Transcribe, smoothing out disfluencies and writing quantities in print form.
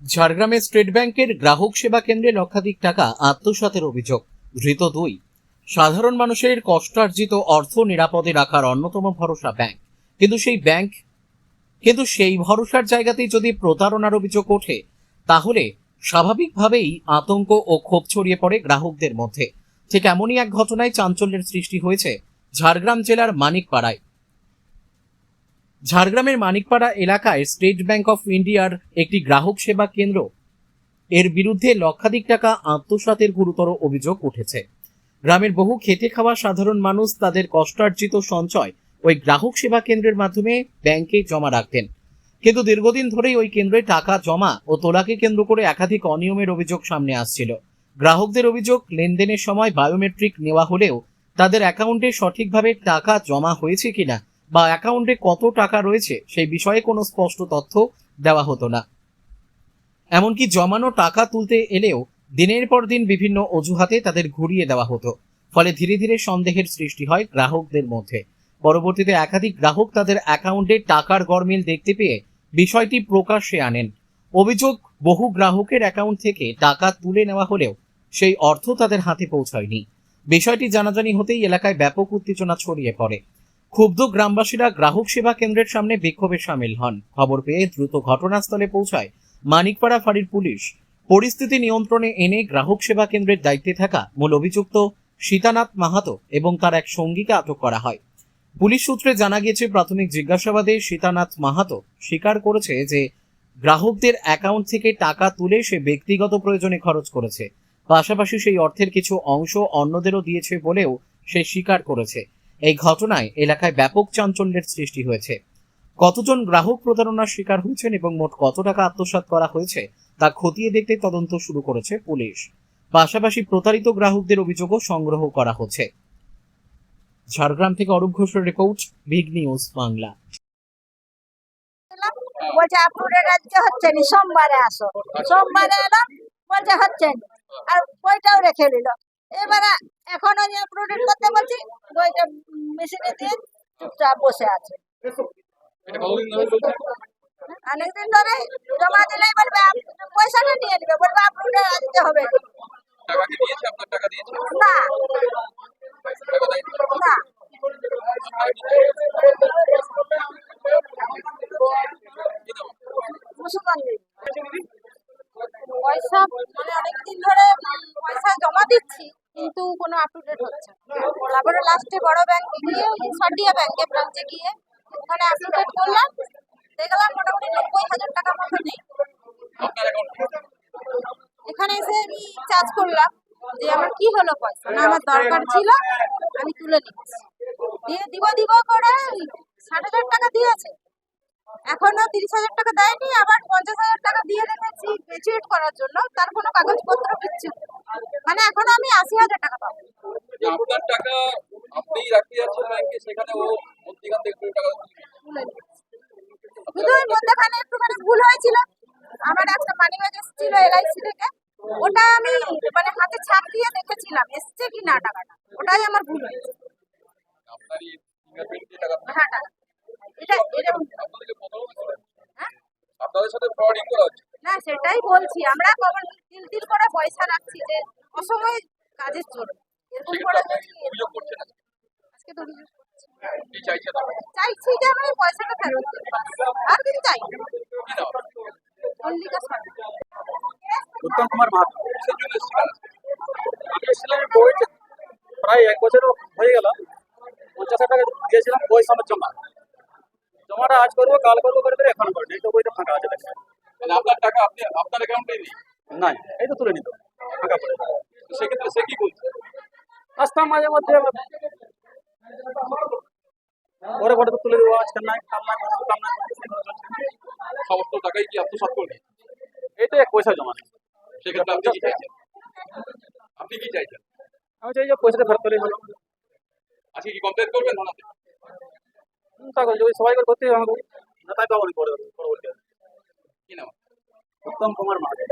ঝাড়গ্রামে স্টেট ব্যাংকের গ্রাহক সেবা কেন্দ্রে লক্ষাধিক টাকা আত্মসাতের অভিযোগ। ধৃত দুই। সাধারণ মানুষের কষ্টার্জিত অর্থ নিরাপদে রাখার অন্যতম ভরসা ব্যাংক, কিন্তু সেই ভরসার জায়গাতেই যদি প্রতারণার অভিযোগ ওঠে, তাহলে স্বাভাবিকভাবেই আতঙ্ক ও ক্ষোভ ছড়িয়ে পড়ে গ্রাহকদের মধ্যে। ঠিক এমনই এক ঘটনায় চাঞ্চল্যের সৃষ্টি হয়েছে ঝাড়গ্রাম জেলার মানিকপাড়ায়। ঝাড়গ্রামের মানিকপাড়া এলাকায় স্টেট ব্যাংক অফ ইন্ডিয়ার একটি গ্রাহক সেবা কেন্দ্র, এর বিরুদ্ধে লক্ষাধিক টাকা আত্মসাতের গুরুতর অভিযোগ উঠেছে। গ্রামের বহু খেটে খাওয়া সাধারণ মানুষ তাদের কষ্টার্জিত সঞ্চয় ওই গ্রাহক সেবা কেন্দ্রের মাধ্যমে ব্যাংকে জমা রাখতেন, কিন্তু দীর্ঘদিন ধরেই ওই কেন্দ্রে টাকা জমা ও তোলাকে কেন্দ্র করে একাধিক অনিয়মের অভিযোগ সামনে আসছিল। গ্রাহকদের অভিযোগ, লেনদেনের সময় বায়োমেট্রিক নেওয়া হলেও তাদের অ্যাকাউন্টে সঠিকভাবে টাকা জমা হয়েছে কিনা বা অ্যাকাউন্টে কত টাকা রয়েছে সেই বিষয়ে কোনো স্পষ্ট তথ্য দেওয়া হতো না। এমনকি জমানো টাকা তুলতে এলেও দিনের পর দিন বিভিন্ন অজুহাতে তাদের ঘুরিয়ে দেওয়া হতো। ফলে ধীরে ধীরে সন্দেহের সৃষ্টি হয় গ্রাহকদের মধ্যে। পরবর্তীতে একাধিক গ্রাহক তাদের অ্যাকাউন্টে টাকার গরমিল দেখতে পেয়ে বিষয়টি প্রকাশ্যে আনেন। অভিযোগ, বহু গ্রাহকের অ্যাকাউন্ট থেকে টাকা তুলে নেওয়া হলেও সেই অর্থ তাদের হাতে পৌঁছায়নি। বিষয়টি জানাজানি হতেই এলাকায় ব্যাপক উত্তেজনা ছড়িয়ে পড়ে। ক্ষুব্ধ গ্রামবাসীরা গ্রাহক সেবা কেন্দ্রের সামনে বিক্ষোভে সামিল হন। খবর পেয়ে দ্রুত ঘটনাস্থলে পৌঁছায় মানিকপাড়া ফাঁড়ির পুলিশ। পরিস্থিতি নিয়ন্ত্রণে এনে গ্রাহক সেবা কেন্দ্রের দায়িত্বে থাকা মূল অভিযুক্ত সীতানাথ মাহাতো এবং তার এক সঙ্গীকে আটক করা হয়। পুলিশ সূত্রে জানা গিয়েছে, প্রাথমিক জিজ্ঞাসাবাদে সীতানাথ মাহাতো স্বীকার করেছে যে গ্রাহকদের অ্যাকাউন্ট থেকে টাকা তুলে সে ব্যক্তিগত প্রয়োজনে খরচ করেছে। পাশাপাশি সেই অর্থের কিছু অংশ অন্যদেরও দিয়েছে বলেও সে স্বীকার করেছে। এই ঘটনায় এলাকায় ব্যাপক চাঞ্চল্যের সৃষ্টি হয়েছে। কতজন গ্রাহক প্রতারণার শিকার হয়েছেন এবং মোট কত টাকা আত্মসাৎ করা হয়েছে তা খতিয়ে দেখতে তদন্ত শুরু করেছে পুলিশ। পাশাপাশি প্রতারিত গ্রাহকদের অভিযোগও সংগ্রহ করা হচ্ছে। ঝাড়গ্রাম থেকে অরূপ ঘোষের রিপোর্ট, বিগ নিউজ বাংলা। বলছে আপনাদের রাজ্যে হচ্ছে না, সোমবারে আসো। সোমবারে এলাম, বলছে হচ্ছে না, আর বইটাও রেখে দিল। এবারে এখন আমি আপলোড করতে বলছি, বইটা মেশিনে দিয়ে চুপচাপ বসে আছে। অনেকদিন ধরে জমা দিলেই বলবে পয়সাটা নিয়ে নেবে, বলবে আপলোডে আসতে হবে না। না, মুসলমানদের পয়সা মানে অনেকদিন ধরে পয়সা জমা দিচ্ছি, কিন্তু কোনো আপটুডেট হচ্ছে না। তারপরে লাস্টে বড় ব্যাংকে গিয়ে, সাডিয়া ব্যাংকে ব্রাঞ্চে গিয়ে ওখানে আপটুডেট করলাম, দেখলাম মোটামুটি 90,000 টাকা মতো নেই। এখানে এসে আমি চার্জ করলাম যে আমার কি হলো, পয়সা না আমার দরকার ছিল, আমি তুলে নিচ্ছি। দিয়ে দিব করে 60,000 টাকা দিয়েছে, এখনো 30,000 টাকা দেয়নি। আবার 50,000 টাকা দিয়ে রেখেছি গ্রাজুয়েট করার জন্য, তার কোনো কাগজপত্র কিচ্ছু, মানে এখনো আমি 80,000 টাকা পাবো। আপনার টাকা আপনি রাখতে যাচ্ছেন ব্যাংকে, সেখানে ও মধ্যখান থেকে টাকা তুলে নিচ্ছি। শুধু ওই মধ্যখানে একটুখানি ভুল হয়েছিল, আমার একটা মানি ব্যাগ এসেছিল LIC থেকে, ওটা আমি মানে হাতে ছাপ দিয়ে দেখেছিলাম এসছে কি না টাকাটা, ওটাই আমার ভুল হয়েছে। আপনারই ফিঙ্গারপ্রিন্ট দিয়ে টাকা হ্যাঁ, টাকা এটা আপনাদেরকে প্রতারণা করে। হ্যাঁ, আপনাদের সাথে ফ্রডিং করা হচ্ছে। না সেটাই বলছি, আমরা কখন তিল করে পয়সা রাখছি যে অসময়ে কাজের জন্য, এরকম করে অভিযোগ করছেন আজকে তো অভিযোগ করছি। কি চাইছেন আপনি? চাইছি যে আমরা পয়সাটা ফেরত দিতে, আর কিছু চাই না। কি নাম? মল্লিকা সরকার। উত্তম কুমার মাহাতো। কিসের জন্য এসেছিলেন? আমি এসেছিলাম বইটা প্রায় 1 বছর হয়ে গেল। 50,000 টাকা দিয়েছিলাম বই সমেত জমাটা আজ করবো কাল করবো করে এখন করি, এই তো বইটা ফাঁকা আছে দেখছি। মানে আপনার টাকা আপনি আপনার অ্যাকাউন্টে নেই? নাই, এই তো তুলে নিত ফাঁকা পড়ে। সেক্ষেত্রে সে কি বলছে? আসতাম মাঝে মধ্যে, পরে পরে তো তুলে দেবো, আজকাল নাই কাল নাই কাল নাই, সমস্ত টাকাই কি আত্মসাৎ করবে? এই তো 1 পয়সা জমা নেই। সেক্ষেত্রে আপনি কি চাইছেন? আপনি কি চাইছেন? আমি চাই যে পয়সাটা ফেরত পেলেই হলো। আজকে কি কমপ্লেন করবেন থানাতে? তা যদি সবাই করে করতেই আমাকে না, তাই পাবো পরবর্তী। কি নাম? উত্তম কুমার মাহাতো।